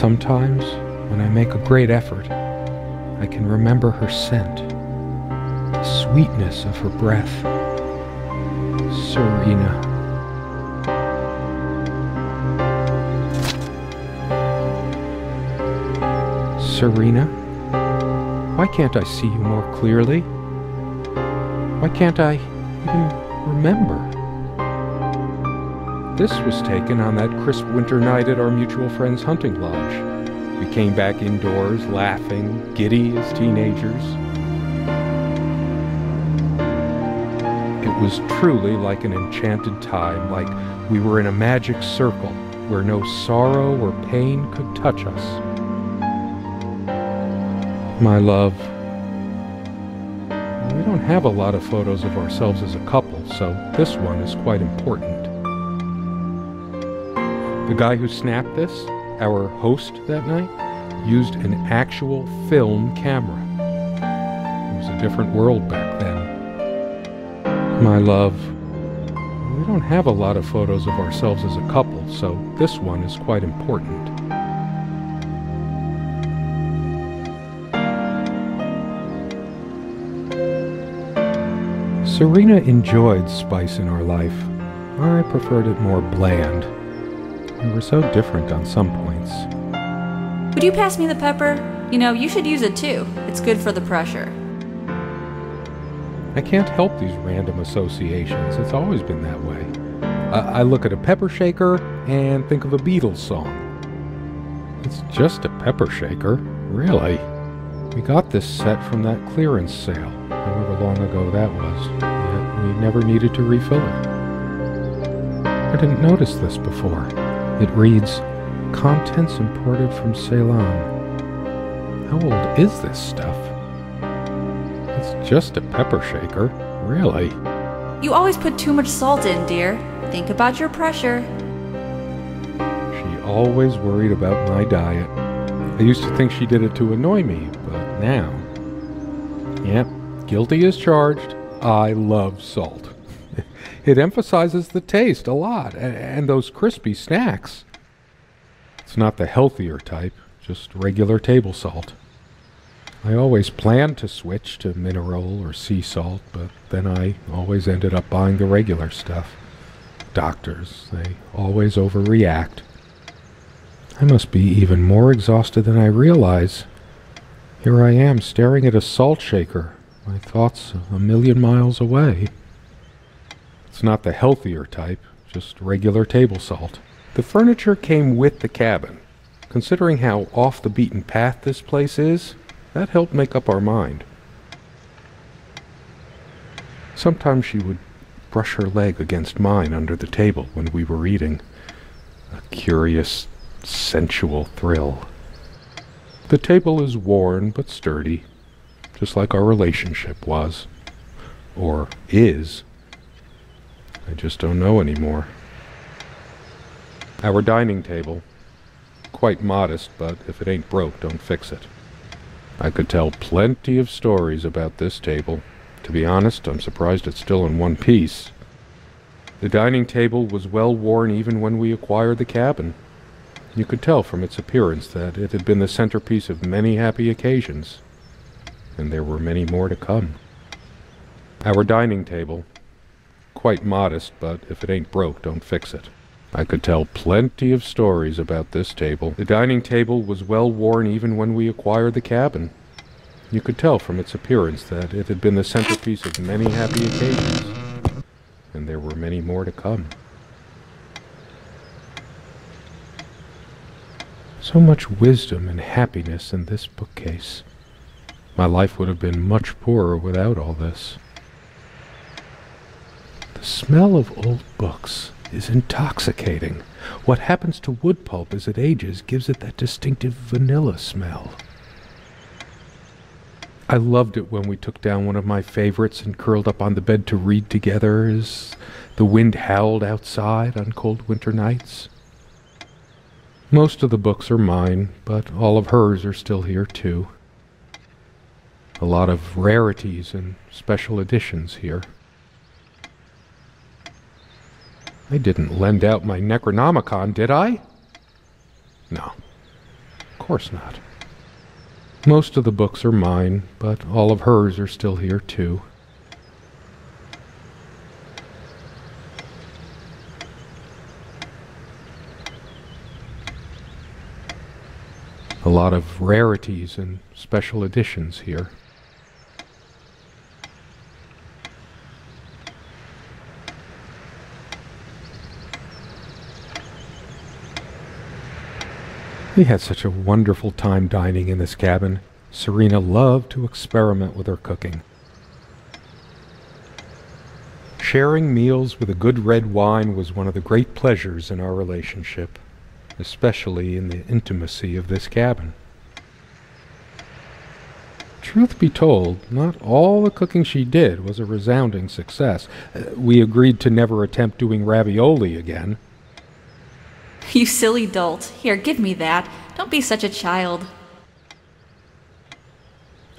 Sometimes, when I make a great effort, I can remember her scent, the sweetness of her breath. Serena. Serena? Why can't I see you more clearly? Why can't I even remember? This was taken on that crisp winter night at our mutual friend's hunting lodge. We came back indoors, laughing, giddy as teenagers. It was truly like an enchanted time, like we were in a magic circle where no sorrow or pain could touch us. My love, we don't have a lot of photos of ourselves as a couple, so this one is quite important. The guy who snapped this, our host that night, used an actual film camera. It was a different world back then. My love, we don't have a lot of photos of ourselves as a couple, so this one is quite important. Serena enjoyed spice in our life. I preferred it more bland. We were so different on some points. Would you pass me the pepper? You know, you should use it too. It's good for the pressure. I can't help these random associations. It's always been that way. I look at a pepper shaker and think of a Beatles song. It's just a pepper shaker, really. We got this set from that clearance sale, however long ago that was, yet we never needed to refill it. I didn't notice this before. It reads, "Contents imported from Ceylon." How old is this stuff? It's just a pepper shaker, really. You always put too much salt in, dear. Think about your pressure. She always worried about my diet. I used to think she did it to annoy me, but now... Yep, guilty as charged. I love salt. It emphasizes the taste a lot, and those crispy snacks. It's not the healthier type, just regular table salt. I always planned to switch to mineral or sea salt, but then I always ended up buying the regular stuff. Doctors, they always overreact. I must be even more exhausted than I realize. Here I am staring at a salt shaker, my thoughts a million miles away. It's not the healthier type, just regular table salt. The furniture came with the cabin. Considering how off the beaten path this place is, that helped make up our mind. Sometimes she would brush her leg against mine under the table when we were eating. A curious, sensual thrill. The table is worn but sturdy, just like our relationship was. Or is. I just don't know anymore. Our dining table. Quite modest, but if it ain't broke, don't fix it. I could tell plenty of stories about this table. To be honest, I'm surprised it's still in one piece. The dining table was well worn even when we acquired the cabin. You could tell from its appearance that it had been the centerpiece of many happy occasions, and there were many more to come. Our dining table. Quite modest, but if it ain't broke, don't fix it. I could tell plenty of stories about this table. The dining table was well worn even when we acquired the cabin. You could tell from its appearance that it had been the centerpiece of many happy occasions, and there were many more to come. So much wisdom and happiness in this bookcase. My life would have been much poorer without all this. The smell of old books is intoxicating. What happens to wood pulp as it ages gives it that distinctive vanilla smell. I loved it when we took down one of my favorites and curled up on the bed to read together as the wind howled outside on cold winter nights. Most of the books are mine, but all of hers are still here too. A lot of rarities and special editions here. I didn't lend out my Necronomicon, did I? No. course not. Most of the books are mine, but all of hers are still here too. A lot of rarities and special editions here. We had such a wonderful time dining in this cabin. Serena loved to experiment with her cooking. Sharing meals with a good red wine was one of the great pleasures in our relationship, especially in the intimacy of this cabin. Truth be told, not all the cooking she did was a resounding success. We agreed to never attempt doing ravioli again. You silly dolt. Here, give me that. Don't be such a child.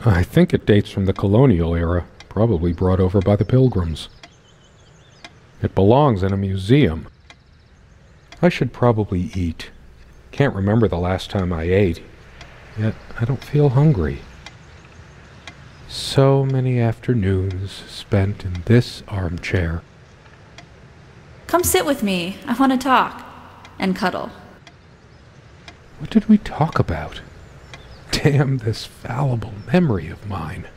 I think it dates from the colonial era, probably brought over by the Pilgrims. It belongs in a museum. I should probably eat. Can't remember the last time I ate, yet I don't feel hungry. So many afternoons spent in this armchair. Come sit with me. I want to talk. And cuddle. What did we talk about? Damn this fallible memory of mine.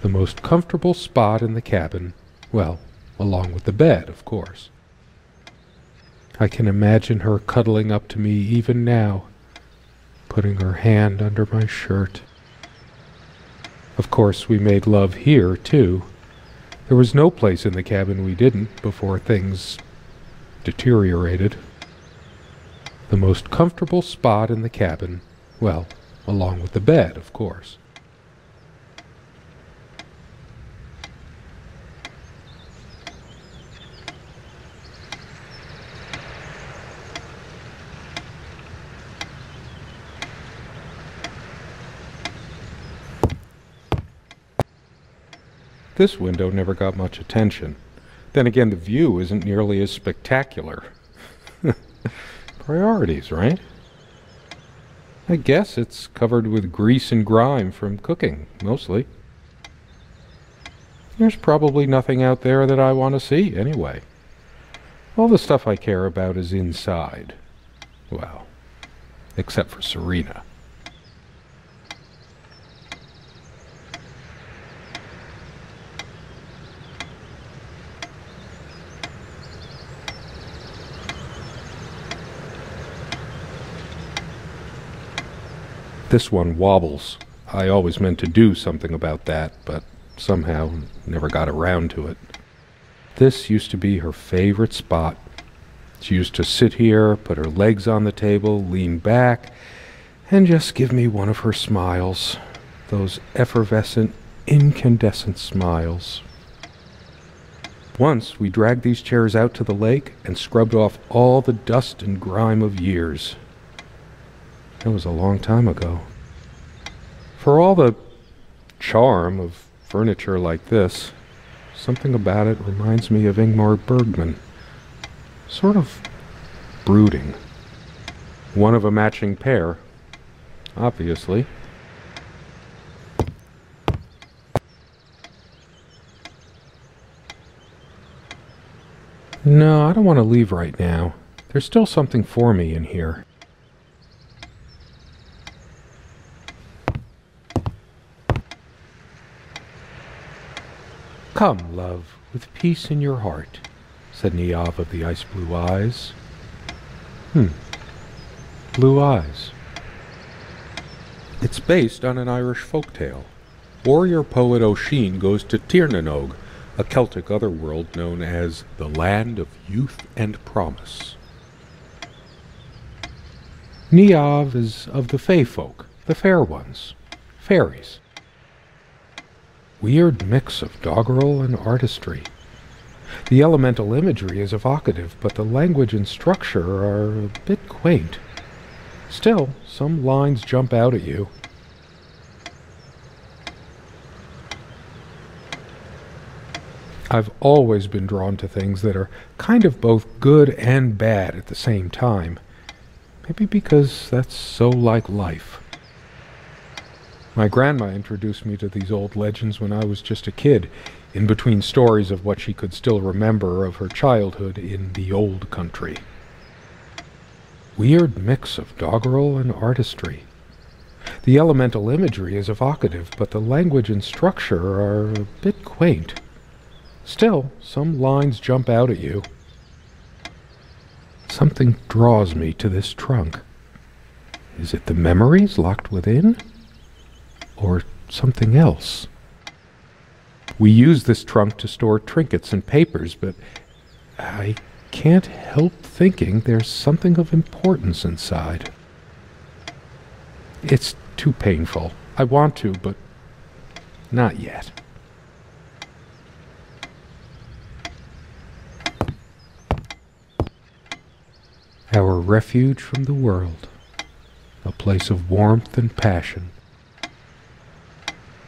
The most comfortable spot in the cabin, well, along with the bed, of course. I can imagine her cuddling up to me even now, putting her hand under my shirt. Of course, we made love here, too. There was no place in the cabin we didn't before things deteriorated. The most comfortable spot in the cabin, well, along with the bed, of course. This window never got much attention. Then again, the view isn't nearly as spectacular. Priorities, right? I guess it's covered with grease and grime from cooking, mostly. There's probably nothing out there that I want to see, anyway. All the stuff I care about is inside. Well, except for Serena. This one wobbles. I always meant to do something about that, but somehow never got around to it. This used to be her favorite spot. She used to sit here, put her legs on the table, lean back, and just give me one of her smiles. Those effervescent, incandescent smiles. Once we dragged these chairs out to the lake and scrubbed off all the dust and grime of years. That was a long time ago. For all the charm of furniture like this, something about it reminds me of Ingmar Bergman. Sort of brooding. One of a matching pair, obviously. No, I don't want to leave right now. There's still something for me in here. Come, love, with peace in your heart, said Niamh of the ice-blue eyes. Blue eyes. It's based on an Irish folktale. Warrior poet O'Sheen goes to Tirnanog, a Celtic otherworld known as the Land of Youth and Promise. Niamh is of the Fey folk, the fair ones, fairies. Weird mix of doggerel and artistry. The elemental imagery is evocative, but the language and structure are a bit quaint. Still, some lines jump out at you. I've always been drawn to things that are kind of both good and bad at the same time. Maybe because that's so like life. My grandma introduced me to these old legends when I was just a kid, in between stories of what she could still remember of her childhood in the old country. Weird mix of doggerel and artistry. The elemental imagery is evocative, but the language and structure are a bit quaint. Still, some lines jump out at you. Something draws me to this trunk. Is it the memories locked within? Or something else? We use this trunk to store trinkets and papers, but I can't help thinking there's something of importance inside. It's too painful. I want to, but not yet. Our refuge from the world, a place of warmth and passion.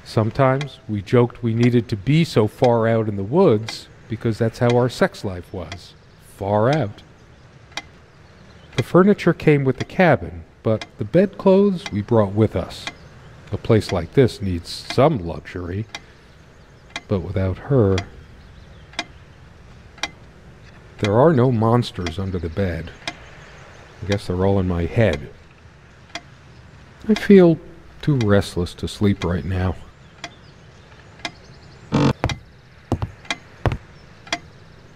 Sometimes we joked we needed to be so far out in the woods because that's how our sex life was, far out. The furniture came with the cabin, but the bedclothes we brought with us. A place like this needs some luxury, but without her... There are no monsters under the bed. I guess they're all in my head. I feel too restless to sleep right now.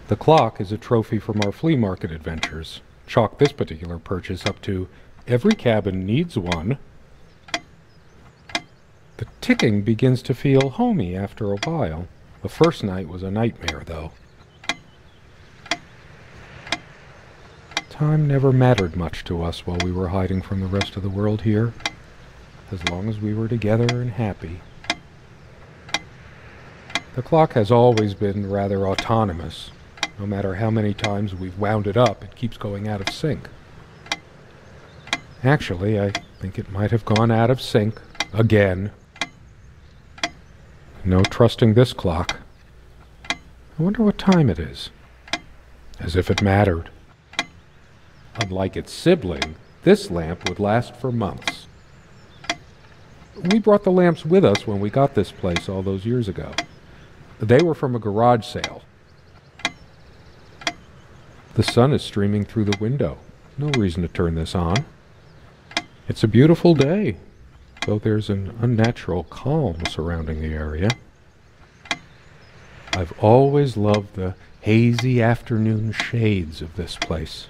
The clock is a trophy from our flea market adventures. Chalk this particular purchase up to every cabin needs one. The ticking begins to feel homey after a while. The first night was a nightmare, though. Time never mattered much to us while we were hiding from the rest of the world here, as long as we were together and happy. The clock has always been rather autonomous. No matter how many times we've wound it up, it keeps going out of sync. Actually, I think it might have gone out of sync again. No trusting this clock. I wonder what time it is. As if it mattered. Unlike its sibling, this lamp would last for months. We brought the lamps with us when we got this place all those years ago. They were from a garage sale. The sun is streaming through the window. No reason to turn this on. It's a beautiful day, though there's an unnatural calm surrounding the area. I've always loved the hazy afternoon shades of this place.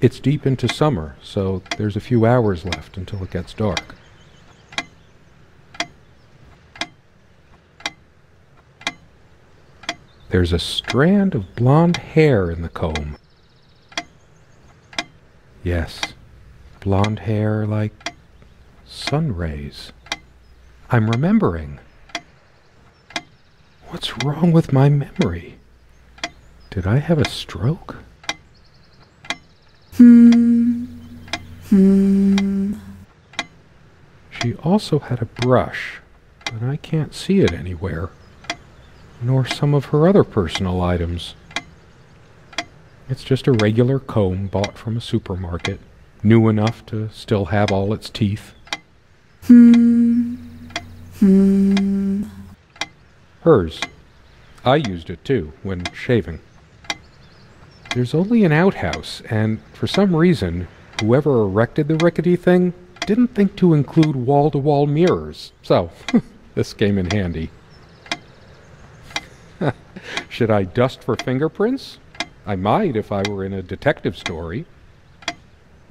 It's deep into summer, so there's a few hours left until it gets dark. There's a strand of blonde hair in the comb. Yes, blonde hair like sun rays. I'm remembering. What's wrong with my memory? Did I have a stroke? She also had a brush, but I can't see it anywhere, nor some of her other personal items. It's just a regular comb bought from a supermarket, new enough to still have all its teeth. Hers. I used it too, when shaving. There's only an outhouse, and for some reason, whoever erected the rickety thing didn't think to include wall-to-wall mirrors, so this came in handy. Should I dust for fingerprints? I might if I were in a detective story.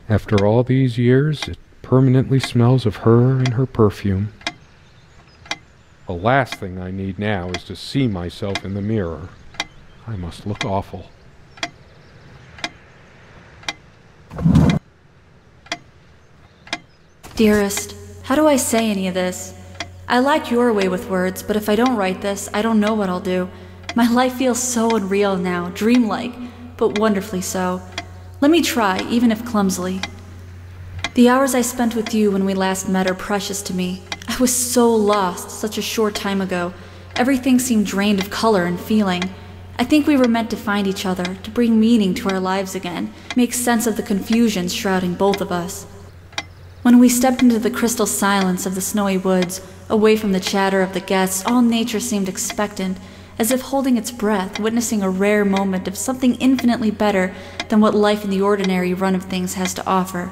After all these years, it permanently smells of her and her perfume. The last thing I need now is to see myself in the mirror. I must look awful. Dearest, how do I say any of this? I like your way with words, but if I don't write this, I don't know what I'll do. My life feels so unreal now, dreamlike, but wonderfully so. Let me try, even if clumsily. The hours I spent with you when we last met are precious to me. I was so lost such a short time ago. Everything seemed drained of color and feeling. I think we were meant to find each other, to bring meaning to our lives again, make sense of the confusion shrouding both of us. When we stepped into the crystal silence of the snowy woods, away from the chatter of the guests, all nature seemed expectant, as if holding its breath, witnessing a rare moment of something infinitely better than what life in the ordinary run of things has to offer.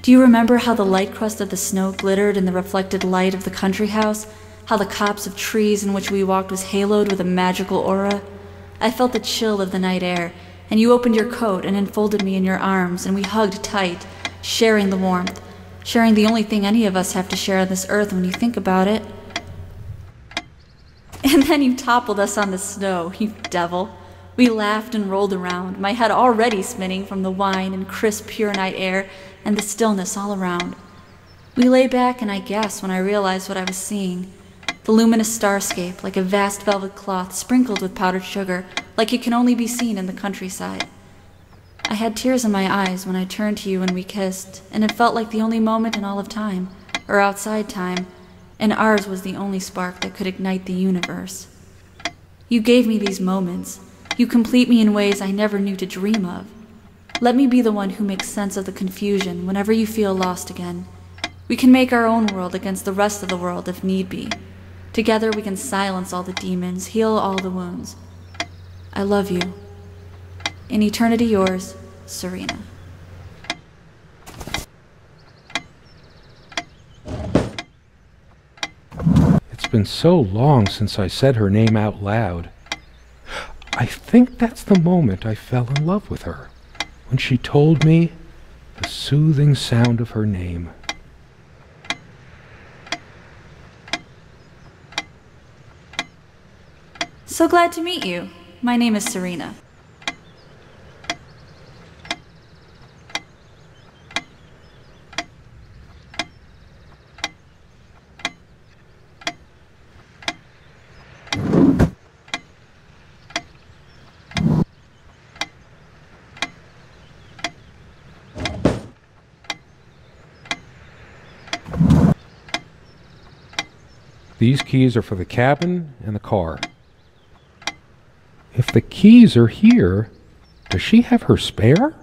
Do you remember how the light crust of the snow glittered in the reflected light of the country house? How the copse of trees in which we walked was haloed with a magical aura? I felt the chill of the night air, and you opened your coat and enfolded me in your arms, and we hugged tight, sharing the warmth, sharing the only thing any of us have to share on this earth when you think about it. And then you toppled us on the snow, you devil. We laughed and rolled around, my head already spinning from the wine and crisp, pure night air and the stillness all around. We lay back and I gasped when I realized what I was seeing. The luminous starscape, like a vast velvet cloth sprinkled with powdered sugar, like it can only be seen in the countryside. I had tears in my eyes when I turned to you and we kissed, and it felt like the only moment in all of time, or outside time, and ours was the only spark that could ignite the universe. You gave me these moments. You complete me in ways I never knew to dream of. Let me be the one who makes sense of the confusion whenever you feel lost again. We can make our own world against the rest of the world if need be. Together we can silence all the demons, heal all the wounds. I love you. In eternity yours, Serena. It's been so long since I said her name out loud. I think that's the moment I fell in love with her, when she told me the soothing sound of her name. So glad to meet you. My name is Serena. These keys are for the cabin and the car. If the keys are here, does she have her spare?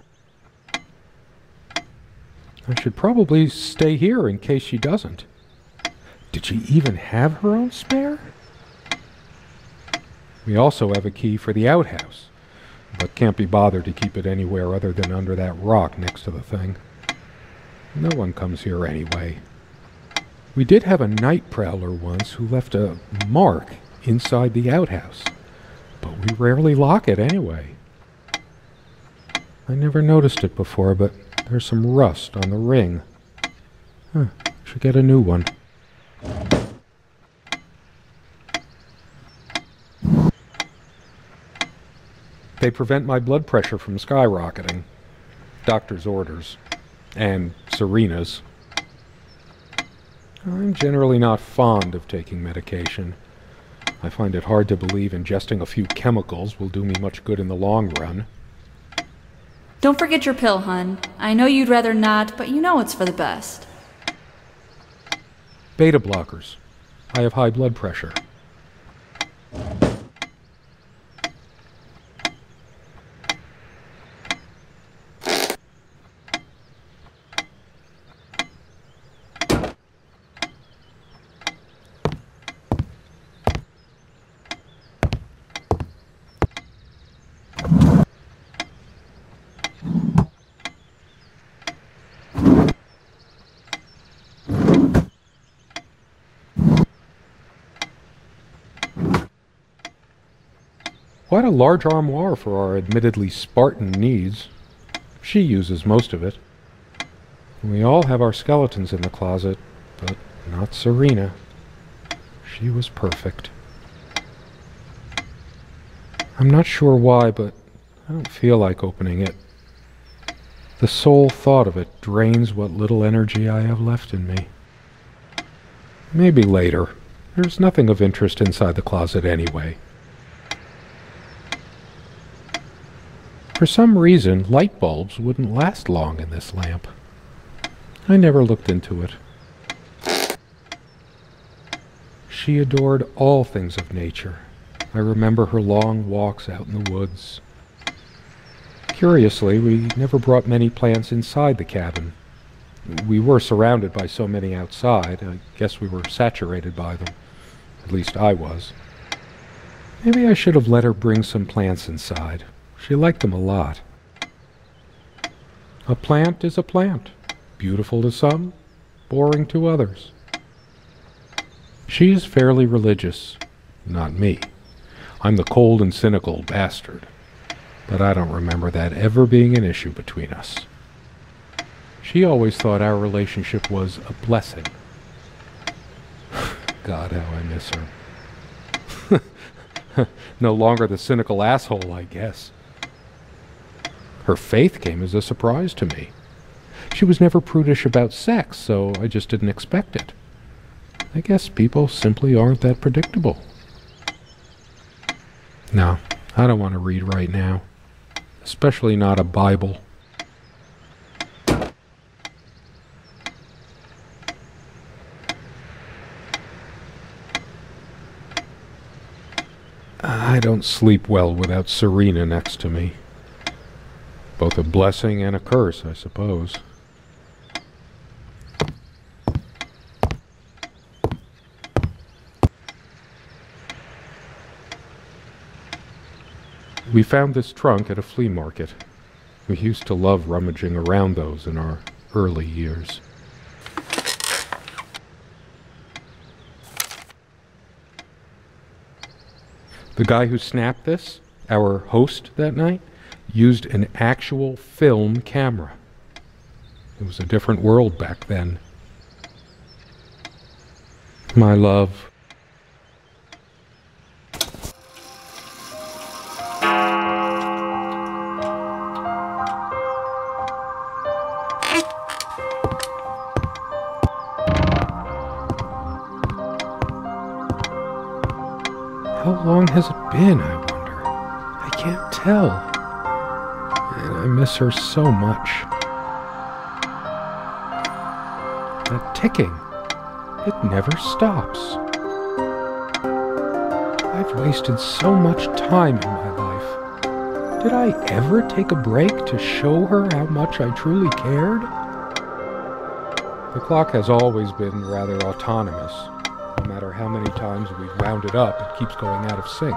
I should probably stay here in case she doesn't. Did she even have her own spare? We also have a key for the outhouse, but can't be bothered to keep it anywhere other than under that rock next to the thing. No one comes here anyway. We did have a night prowler once who left a mark inside the outhouse, but we rarely lock it anyway. I never noticed it before, but there's some rust on the ring. Should get a new one. They prevent my blood pressure from skyrocketing. Doctor's orders. And Serena's. I'm generally not fond of taking medication. I find it hard to believe ingesting a few chemicals will do me much good in the long run. Don't forget your pill, hun. I know you'd rather not, but you know it's for the best. Beta blockers. I have high blood pressure. Quite a large armoire for our admittedly Spartan needs. She uses most of it. We all have our skeletons in the closet, but not Serena. She was perfect. I'm not sure why, but I don't feel like opening it. The sole thought of it drains what little energy I have left in me. Maybe later. There's nothing of interest inside the closet anyway. For some reason, light bulbs wouldn't last long in this lamp. I never looked into it. She adored all things of nature. I remember her long walks out in the woods. Curiously, we never brought many plants inside the cabin. We were surrounded by so many outside, I guess we were saturated by them. At least I was. Maybe I should have let her bring some plants inside. She liked them a lot. A plant is a plant. Beautiful to some, boring to others. She is fairly religious. Not me. I'm the cold and cynical bastard. But I don't remember that ever being an issue between us. She always thought our relationship was a blessing. God, how I miss her. No longer the cynical asshole, I guess. Her faith came as a surprise to me. She was never prudish about sex, so I just didn't expect it. I guess people simply aren't that predictable. No, I don't want to read right now. Especially not a Bible. I don't sleep well without Serena next to me. Both a blessing and a curse, I suppose. We found this trunk at a flea market. We used to love rummaging around those in our early years. The guy who snapped this, our host that night, used an actual film camera. It was a different world back then. My love. How long has it been, I wonder? I can't tell. And I miss her so much. That ticking, it never stops. I've wasted so much time in my life. Did I ever take a break to show her how much I truly cared? The clock has always been rather autonomous. No matter how many times we've wound it up, it keeps going out of sync.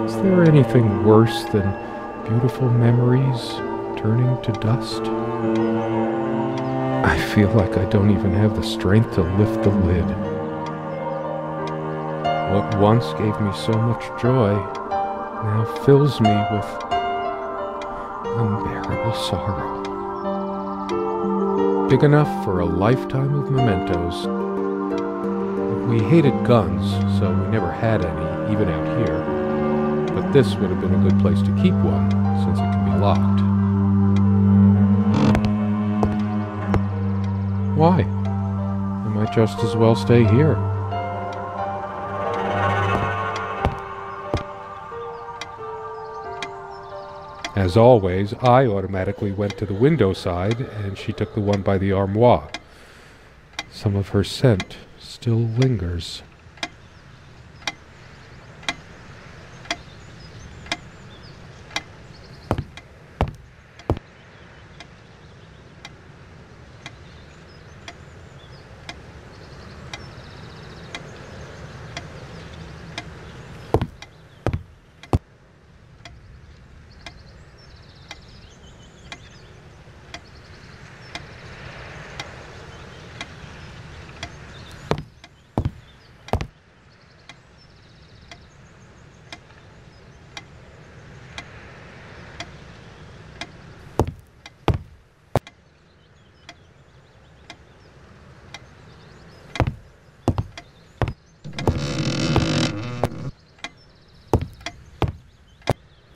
Is there anything worse than beautiful memories turning to dust? I feel like I don't even have the strength to lift the lid. What once gave me so much joy now fills me with unbearable sorrow. Big enough for a lifetime of mementos. We hated guns, so we never had any, even out here. But this would have been a good place to keep one, since it can be locked. Why? I might just as well stay here. As always, I automatically went to the window side, and she took the one by the armoire. Some of her scent still lingers.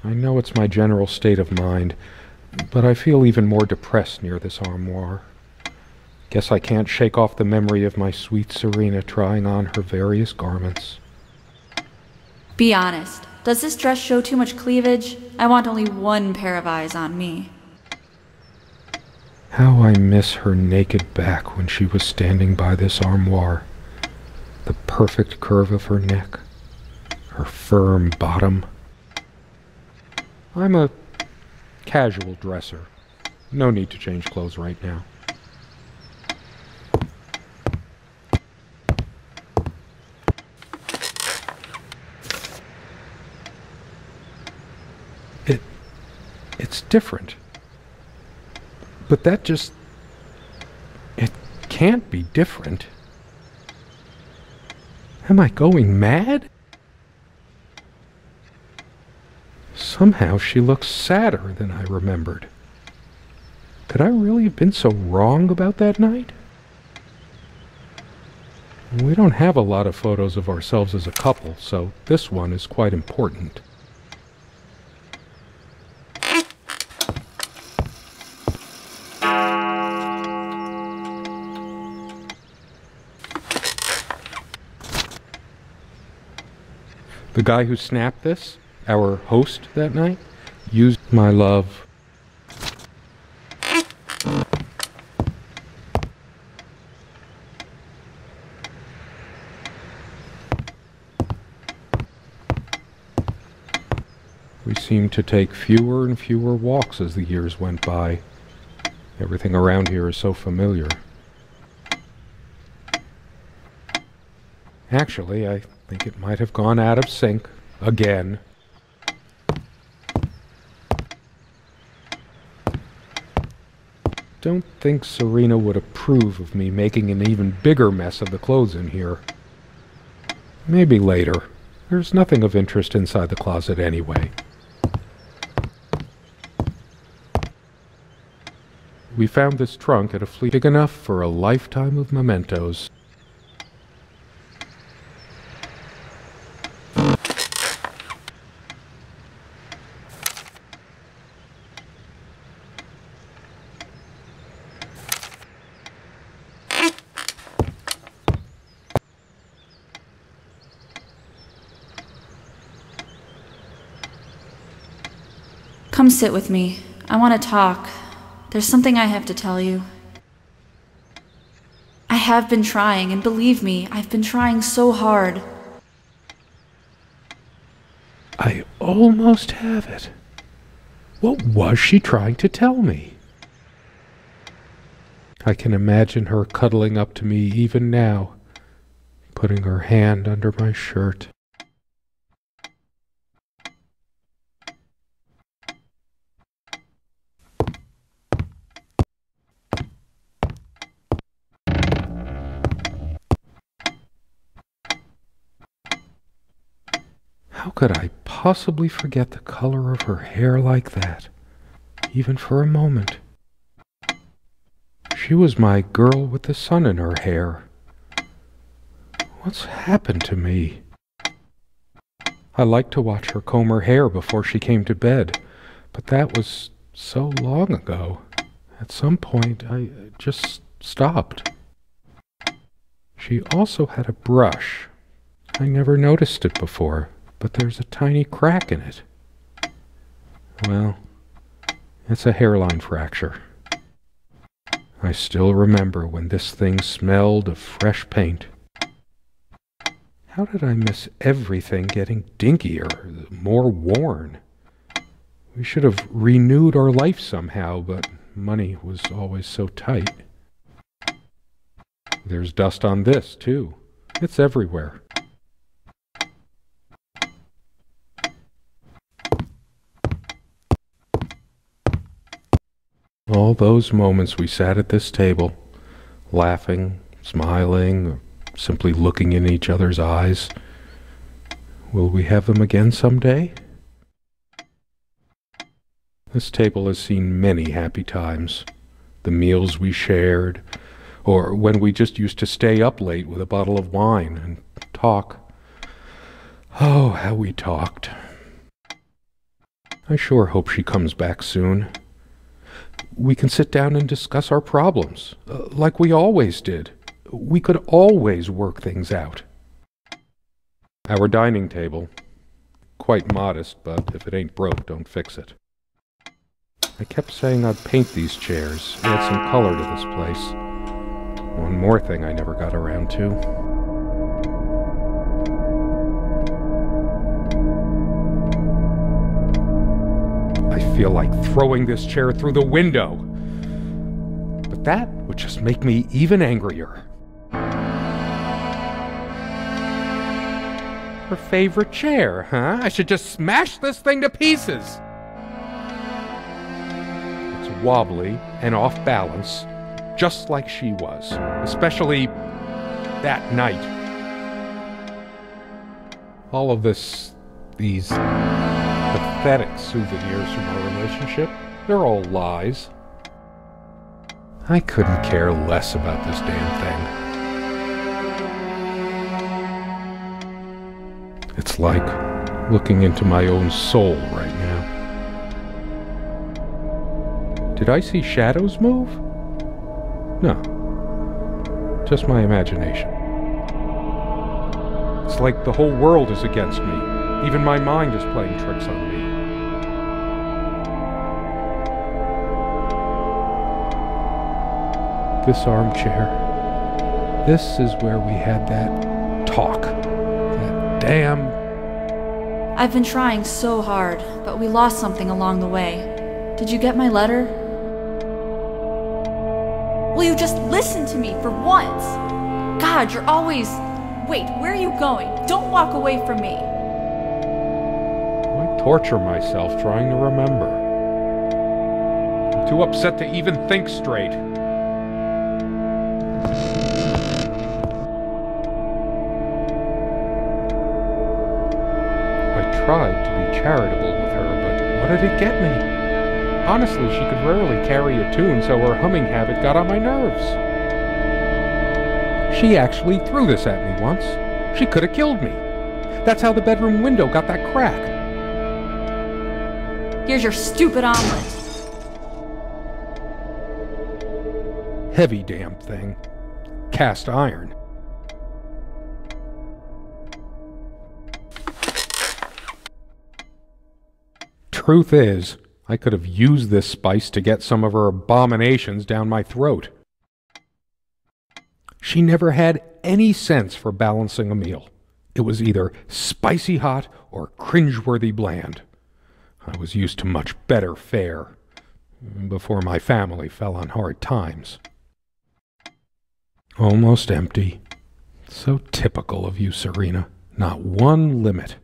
I know it's my general state of mind, but I feel even more depressed near this armoire. Guess I can't shake off the memory of my sweet Serena trying on her various garments. Be honest. Does this dress show too much cleavage? I want only one pair of eyes on me. How I miss her naked back when she was standing by this armoire. The perfect curve of her neck, her firm bottom. I'm a casual dresser. No need to change clothes right now. It's different. But that just... it can't be different. Am I going mad? Somehow she looks sadder than I remembered. Could I really have been so wrong about that night? We don't have a lot of photos of ourselves as a couple, so this one is quite important. The guy who snapped this, our host that night, used my love. We seemed to take fewer and fewer walks as the years went by. Everything around here is so familiar. Actually, I think it might have gone out of sync again. Don't think Serena would approve of me making an even bigger mess of the clothes in here. Maybe later. There's nothing of interest inside the closet anyway. We found this trunk at a flea big enough for a lifetime of mementos. Come sit with me. I want to talk. There's something I have to tell you. I have been trying, and believe me, I've been trying so hard. I almost have it. What was she trying to tell me? I can imagine her cuddling up to me even now, putting her hand under my shirt. How could I possibly forget the color of her hair like that, even for a moment? She was my girl with the sun in her hair. What's happened to me? I liked to watch her comb her hair before she came to bed, but that was so long ago. At some point, I just stopped. She also had a brush. I never noticed it before, but there's a tiny crack in it. Well, it's a hairline fracture. I still remember when this thing smelled of fresh paint. How did I miss everything getting dinkier, more worn? We should have renewed our life somehow, but money was always so tight. There's dust on this, too. It's everywhere. All those moments we sat at this table, laughing, smiling, or simply looking in each other's eyes. Will we have them again someday? This table has seen many happy times. The meals we shared, or when we just used to stay up late with a bottle of wine and talk. Oh, how we talked. I sure hope she comes back soon. We can sit down and discuss our problems, like we always did. We could always work things out. Our dining table. quite modest, but if it ain't broke, don't fix it. I kept saying I'd paint these chairs, add some color to this place. One more thing I never got around to. I feel like throwing this chair through the window. But that would just make me even angrier. Her favorite chair, huh? I should just smash this thing to pieces. It's wobbly and off balance, just like she was, especially that night. All of these pathetic souvenirs from our relationship, they're all lies. I couldn't care less about this damn thing. It's like looking into my own soul right now. Did I see shadows move? No. Just my imagination. It's like the whole world is against me. Even my mind is playing tricks on me. This armchair. This is where we had that talk. That damn... I've been trying so hard, but we lost something along the way. Did you get my letter? Will you just listen to me for once? God, you're always... Wait, where are you going? Don't walk away from me. I torture myself trying to remember. I'm too upset to even think straight. I tried to be charitable with her, but what did it get me? Honestly, she could rarely carry a tune, so her humming habit got on my nerves. She actually threw this at me once. She could have killed me. That's how the bedroom window got that crack. Here's your stupid omelet. Heavy damn thing. Cast iron. Truth is, I could have used this spice to get some of her abominations down my throat. She never had any sense for balancing a meal. It was either spicy hot or cringeworthy bland. I was used to much better fare before my family fell on hard times. Almost empty. So typical of you, Serena. Not one limit.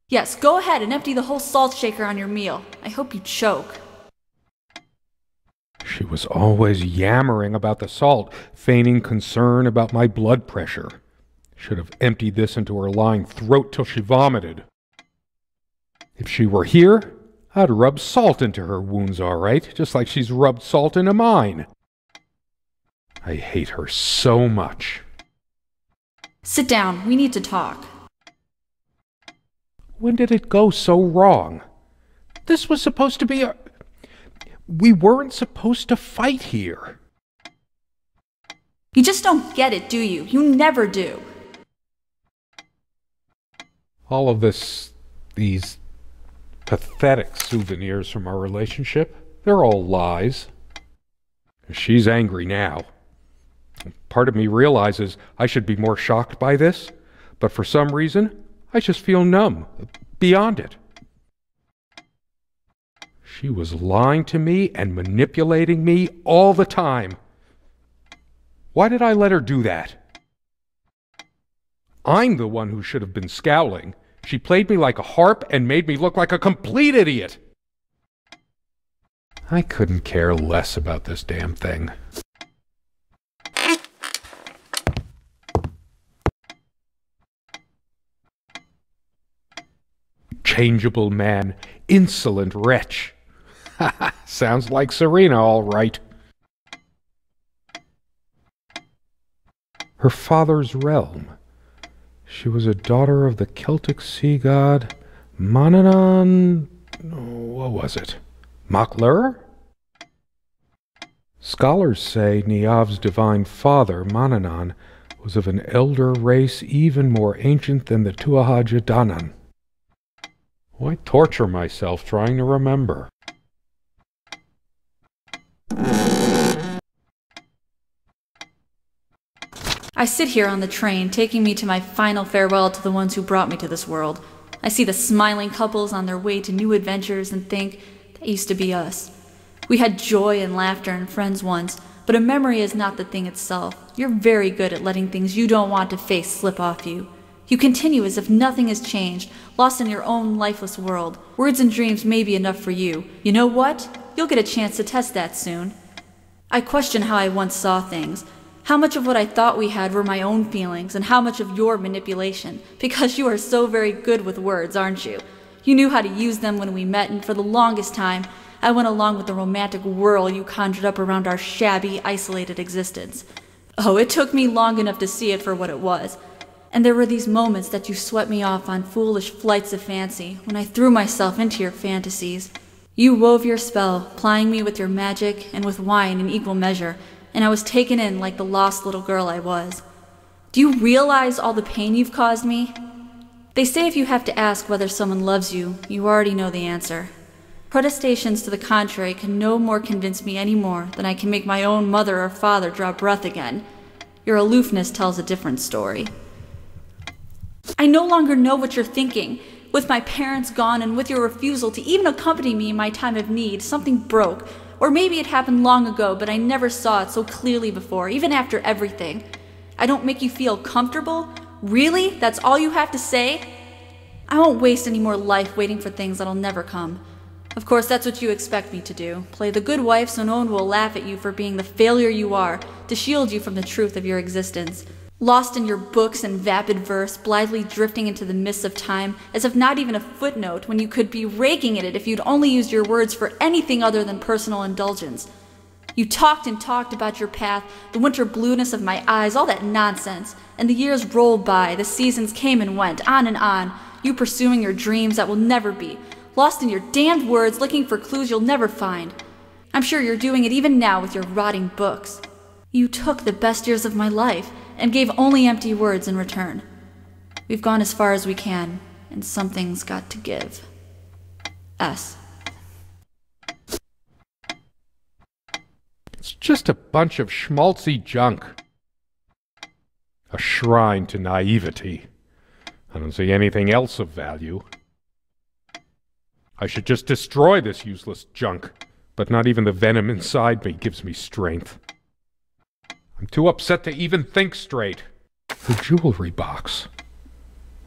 Yes, go ahead and empty the whole salt shaker on your meal. I hope you choke. She was always yammering about the salt, feigning concern about my blood pressure. Should have emptied this into her lying throat till she vomited. If she were here, I'd rub salt into her wounds, all right, just like she's rubbed salt into mine. I hate her so much. Sit down. We need to talk. When did it go so wrong? This was supposed to be a... We weren't supposed to fight here. You just don't get it, do you? You never do. All of these pathetic souvenirs from our relationship, they're all lies. She's angry now. Part of me realizes I should be more shocked by this, but for some reason, I just feel numb, beyond it. She was lying to me and manipulating me all the time. Why did I let her do that? I'm the one who should have been scowling. She played me like a harp and made me look like a complete idiot. I couldn't care less about this damn thing. Changeable man, insolent wretch. Sounds like Serena, all right. Her father's realm. She was a daughter of the Celtic sea god Manannán. What was it? Maclur? Scholars say Niamh's divine father, Manannán, was of an elder race even more ancient than the Tuatha Dé Danann. Why torture myself trying to remember? I sit here on the train, taking me to my final farewell to the ones who brought me to this world. I see the smiling couples on their way to new adventures and think, that used to be us. We had joy and laughter and friends once, but a memory is not the thing itself. You're very good at letting things you don't want to face slip off you. You continue as if nothing has changed, lost in your own lifeless world. Words and dreams may be enough for you. You know what? You'll get a chance to test that soon. I question how I once saw things. How much of what I thought we had were my own feelings, and how much of your manipulation, because you are so very good with words, aren't you? You knew how to use them when we met, and for the longest time, I went along with the romantic whirl you conjured up around our shabby, isolated existence. Oh, it took me long enough to see it for what it was. And there were these moments that you swept me off on foolish flights of fancy, when I threw myself into your fantasies. You wove your spell, plying me with your magic and with wine in equal measure, and I was taken in like the lost little girl I was. Do you realize all the pain you've caused me? They say if you have to ask whether someone loves you, you already know the answer. Protestations to the contrary can no more convince me any more than I can make my own mother or father draw breath again. Your aloofness tells a different story. I no longer know what you're thinking. With my parents gone and with your refusal to even accompany me in my time of need, something broke. Or maybe it happened long ago, but I never saw it so clearly before, even after everything. I don't make you feel comfortable? Really? That's all you have to say? I won't waste any more life waiting for things that'll never come. Of course, that's what you expect me to do. Play the good wife so no one will laugh at you for being the failure you are, to shield you from the truth of your existence. Lost in your books and vapid verse, blithely drifting into the mists of time, as if not even a footnote, when you could be raking at it if you'd only used your words for anything other than personal indulgence. You talked and talked about your path, the winter blueness of my eyes, all that nonsense. And the years rolled by, the seasons came and went, on, you pursuing your dreams that will never be, lost in your damned words, looking for clues you'll never find. I'm sure you're doing it even now with your rotting books. You took the best years of my life, and gave only empty words in return. We've gone as far as we can, and something's got to give. S. It's just a bunch of schmaltzy junk. A shrine to naivety. I don't see anything else of value. I should just destroy this useless junk, but not even the venom inside me gives me strength. I'm too upset to even think straight. The jewelry box.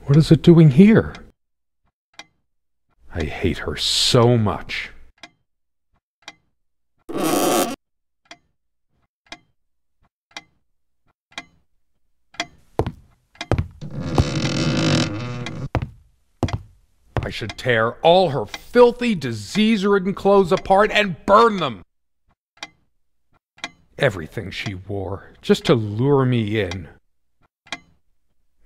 What is it doing here? I hate her so much. I should tear all her filthy, disease-ridden clothes apart and burn them. Everything she wore, just to lure me in.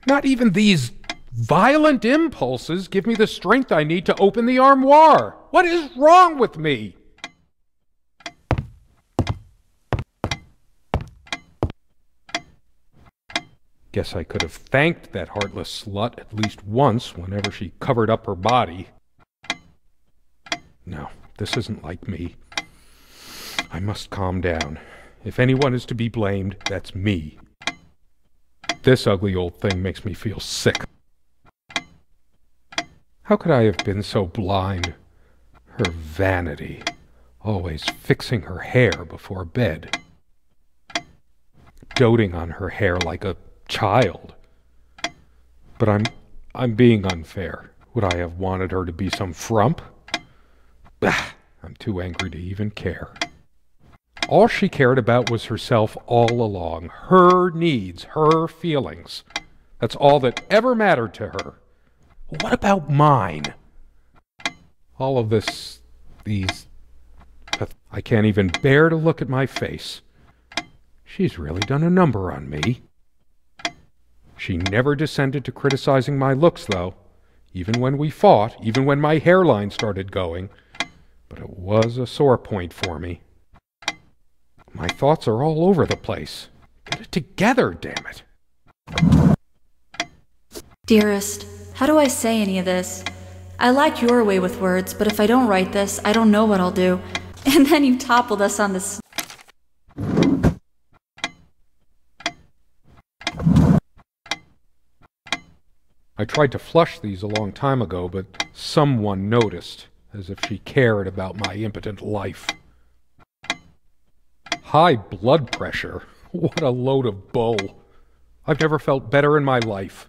Not even these violent impulses give me the strength I need to open the armoire. What is wrong with me? Guess I could have thanked that heartless slut at least once whenever she covered up her body. No, this isn't like me. I must calm down. If anyone is to be blamed, that's me. This ugly old thing makes me feel sick. How could I have been so blind? Her vanity, always fixing her hair before bed. Doting on her hair like a child. But I'm being unfair. Would I have wanted her to be some frump? Bah, I'm too angry to even care. All she cared about was herself all along. Her needs, her feelings. That's all that ever mattered to her. What about mine? All of this, I can't even bear to look at my face. She's really done a number on me. She never descended to criticizing my looks, though. Even when we fought, even when my hairline started going. But it was a sore point for me. My thoughts are all over the place. Get it together, damn it. Dearest, how do I say any of this? I like your way with words, but if I don't write this, I don't know what I'll do. And then you toppled us on this. I tried to flush these a long time ago, but someone noticed, as if she cared about my impotent life. High blood pressure? What a load of bull. I've never felt better in my life.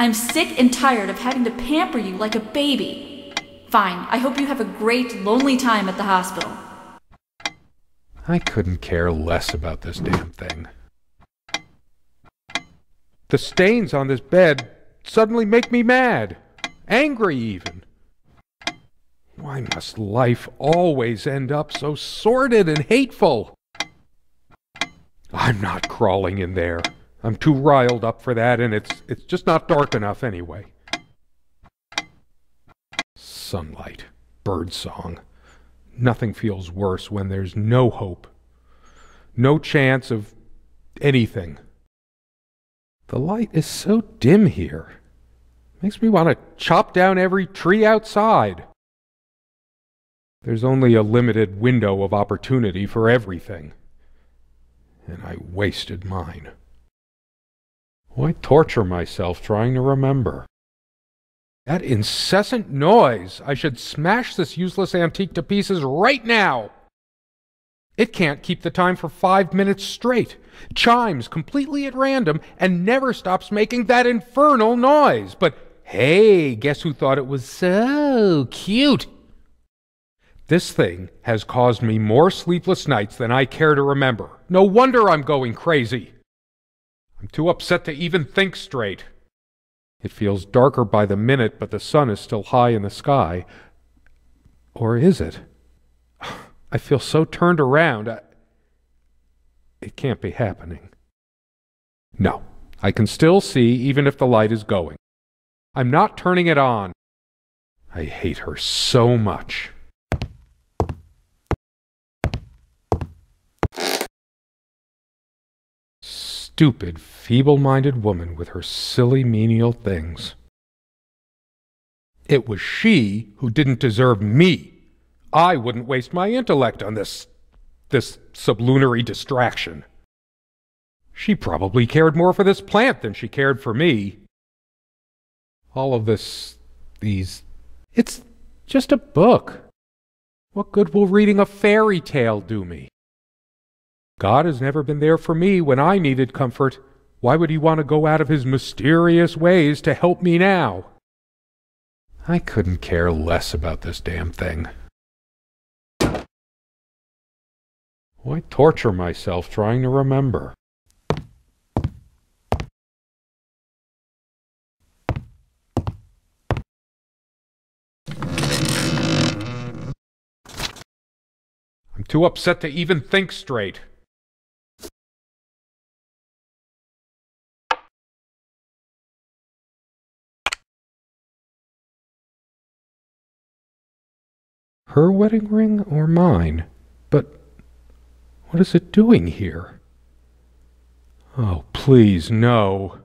I'm sick and tired of having to pamper you like a baby. Fine, I hope you have a great, lonely time at the hospital. I couldn't care less about this damn thing. The stains on this bed suddenly make me mad. Angry, even. Why must life always end up so sordid and hateful? I'm not crawling in there. I'm too riled up for that, and it's just not dark enough anyway. Sunlight, birdsong. Nothing feels worse when there's no hope. No chance of anything. The light is so dim here. Makes me want to chop down every tree outside. There's only a limited window of opportunity for everything. And I wasted mine. Why torture myself trying to remember? That incessant noise! I should smash this useless antique to pieces right now! It can't keep the time for 5 minutes straight. Chimes completely at random and never stops making that infernal noise. But hey, guess who thought it was so cute? This thing has caused me more sleepless nights than I care to remember. No wonder I'm going crazy. I'm too upset to even think straight. It feels darker by the minute, but the sun is still high in the sky. Or is it? I feel so turned around. It can't be happening. No, I can still see even if the light is going. I'm not turning it on. I hate her so much. Stupid, feeble-minded woman with her silly menial things. It was she who didn't deserve me. I wouldn't waste my intellect on this sublunary distraction. She probably cared more for this plant than she cared for me. All of it's just a book. What good will reading a fairy tale do me? God has never been there for me when I needed comfort. Why would he want to go out of his mysterious ways to help me now? I couldn't care less about this damn thing. Why torture myself trying to remember? I'm too upset to even think straight. Her wedding ring or mine? But what is it doing here? Oh, please, no.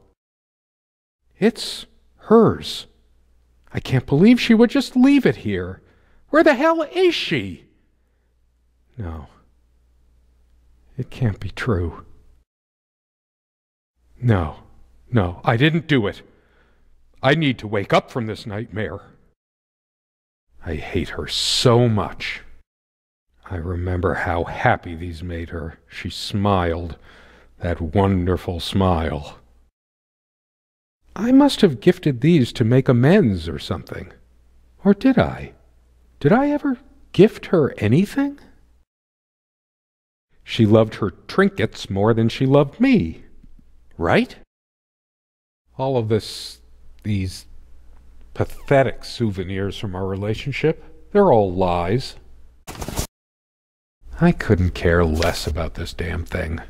It's hers. I can't believe she would just leave it here. Where the hell is she? No. It can't be true. No, I didn't do it. I need to wake up from this nightmare. I hate her so much. I remember how happy these made her. She smiled, that wonderful smile. I must have gifted these to make amends or something. Or did I? Did I ever gift her anything? She loved her trinkets more than she loved me, right? All of these pathetic souvenirs from our relationship, they're all lies. I couldn't care less about this damn thing.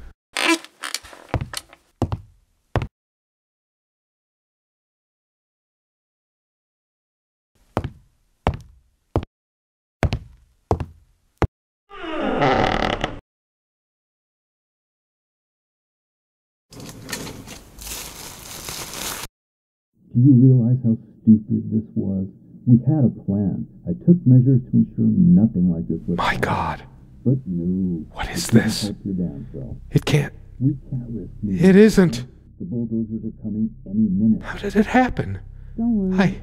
Do you realize how stupid this was? We had a plan. I took measures to ensure nothing like this would My happen. God. But no. What is it couldn't this? help your damn self. It can't. We can't risk moving. It isn't. The bulldozers are coming any minute. How did it happen? Don't worry. I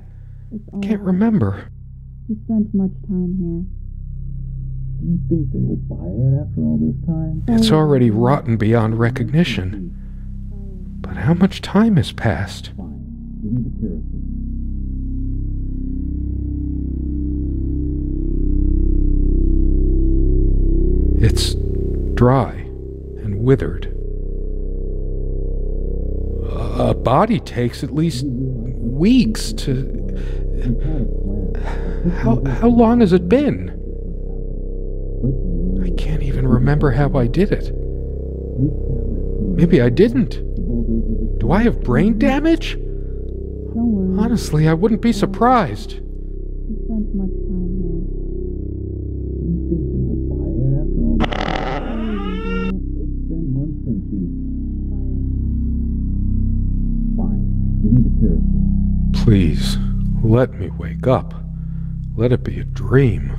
It's all can't right. remember. He spent much time here. Do you think they will buy it after all this time? It's already rotten beyond recognition. But how much time has passed? Fine. Give me the kerosene. It's dry and withered. A body takes at least weeks to... We had a plan. How long has it been? But no. I can't even remember how I did it. We can't risk moving. Maybe I didn't. The bulldozers are Do I have brain damage? Don't worry. Honestly, I wouldn't be surprised. He spent much time here. Do you think they will buy it after all this time? It's been months since you... Fine. Give me the kerosene. Please, let me wake up. Let it be a dream.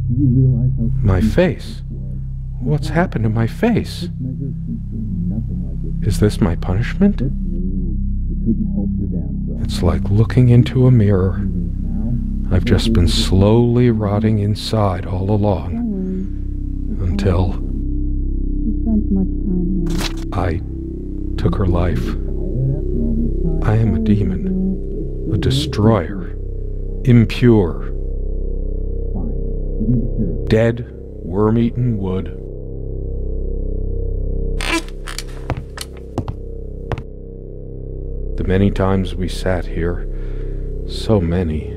Do you realize how... My stupid face. this was? What's happened to my face? Took measures to ensure nothing like this. Is this my punishment? But no. You couldn't help your damn self. It's like looking into a mirror. Now, I've just been slowly rotting inside all along Don't worry. until He spent much time here. I took her life. I am a demon, a destroyer, impure, Fine. Give me the kerosene. dead, worm-eaten wood. The many times we sat here, so many,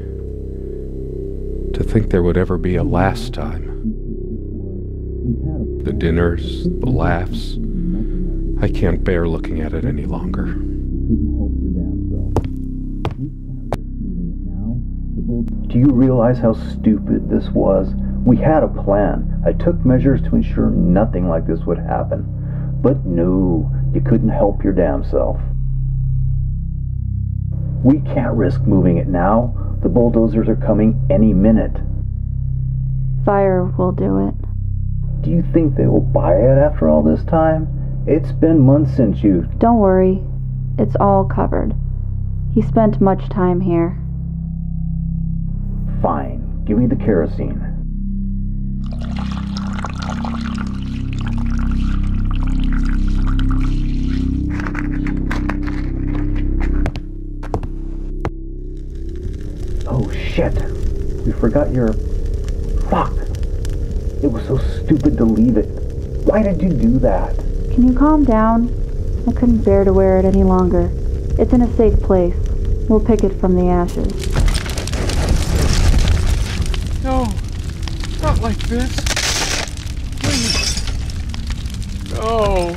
to think there would ever be a last time. We had a The dinners, the laughs. I can't bear looking at it any longer. couldn't help your damn self. We can't risk moving it now. The bull... Do you realize how stupid this was? We had a plan. I took measures to ensure nothing like this would happen. But no, you couldn't help your damn self. We can't risk moving it now. The bulldozers are coming any minute. Fire will do it. Do you think they will buy it after all this time? It's been months since you... Don't worry. It's all covered. He spent much time here. Fine. Give me the kerosene. Oh shit. We forgot your... Fuck. It was so stupid to leave it. Why did you do that? Can you calm down? I couldn't bear to wear it any longer. It's in a safe place. We'll pick it from the ashes. No, not like this. Please. No.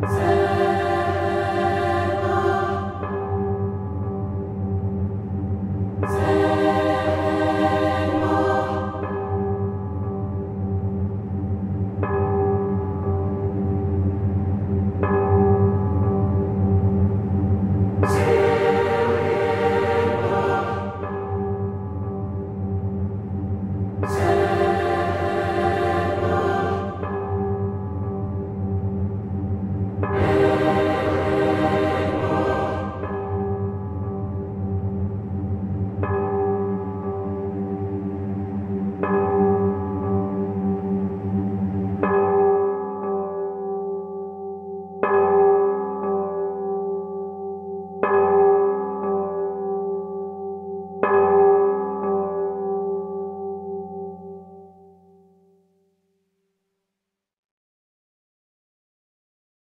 Serena.